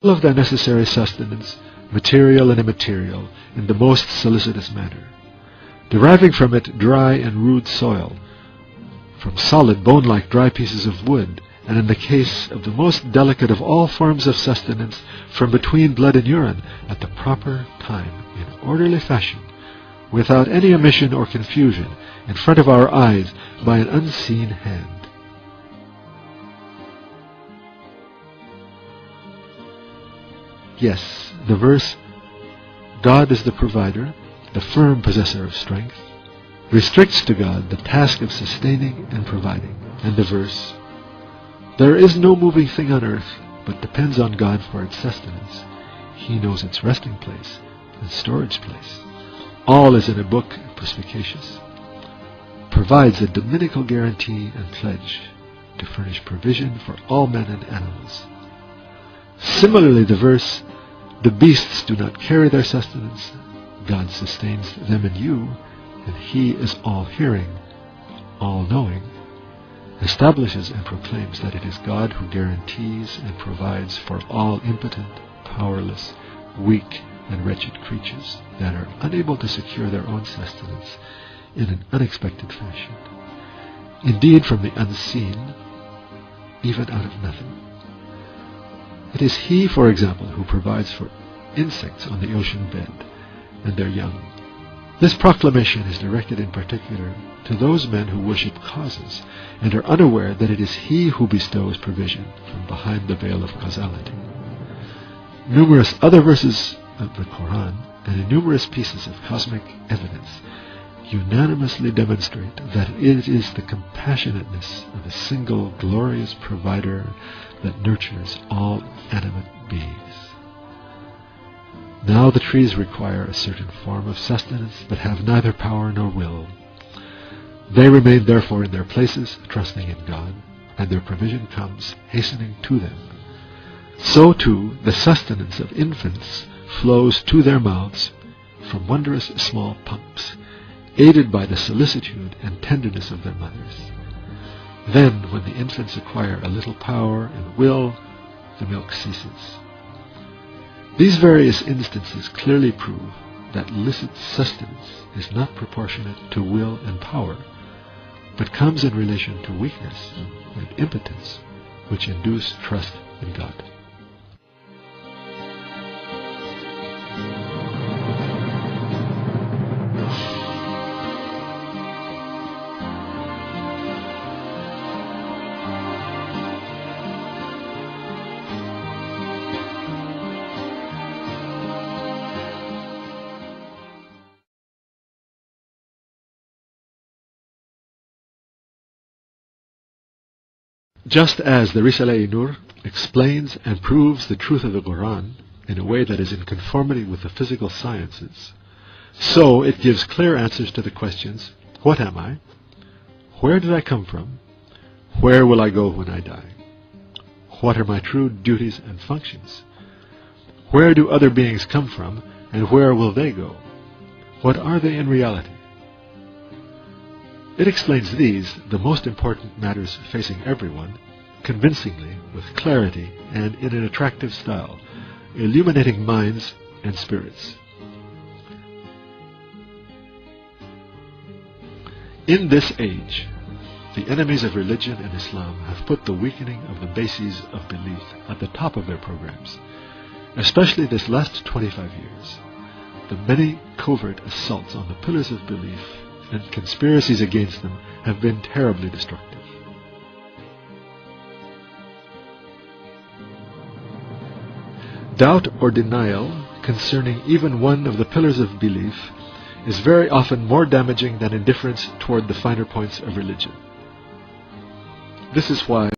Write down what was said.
all of their necessary sustenance, material and immaterial, in the most solicitous manner, deriving from it dry and rude soil, from solid bone-like dry pieces of wood, and in the case of the most delicate of all forms of sustenance, from between blood and urine, at the proper time, in orderly fashion, without any omission or confusion, in front of our eyes, by an unseen hand. Yes, the verse, God is the provider, the firm possessor of strength, restricts to God the task of sustaining and providing. And the verse, there is no moving thing on earth but depends on God for its sustenance. He knows its resting place and storage place. All is in a book perspicacious. Provides a dominical guarantee and pledge to furnish provision for all men and animals. Similarly, the verse, the beasts do not carry their sustenance. God sustains them and you, and He is all-hearing, all-knowing, establishes and proclaims that it is God who guarantees and provides for all impotent, powerless, weak, and wretched creatures that are unable to secure their own sustenance in an unexpected fashion. Indeed, from the unseen, even out of nothing. It is He, for example, who provides for insects on the ocean bed and their young. This proclamation is directed in particular to those men who worship causes and are unaware that it is He who bestows provision from behind the veil of causality. Numerous other verses of the Quran and numerous pieces of cosmic evidence unanimously demonstrate that it is the compassionateness of a single glorious provider that nurtures all animate beings. Now the trees require a certain form of sustenance, but have neither power nor will. They remain therefore in their places, trusting in God, and their provision comes hastening to them. So too the sustenance of infants flows to their mouths from wondrous small pumps, aided by the solicitude and tenderness of their mothers. Then, when the infants acquire a little power and will, the milk ceases. These various instances clearly prove that licit sustenance is not proportionate to will and power, but comes in relation to weakness and impotence, which induce trust in God. Just as the Risalei Nur explains and proves the truth of the Quran in a way that is in conformity with the physical sciences, so it gives clear answers to the questions, what am I? Where did I come from? Where will I go when I die? What are my true duties and functions? Where do other beings come from, and where will they go? What are they in reality? It explains these, the most important matters facing everyone, convincingly, with clarity, and in an attractive style, illuminating minds and spirits. In this age, the enemies of religion and Islam have put the weakening of the bases of belief at the top of their programs, especially this last 25 years. The many covert assaults on the pillars of belief and conspiracies against them have been terribly destructive. Doubt or denial concerning even one of the pillars of belief is very often more damaging than indifference toward the finer points of religion. This is why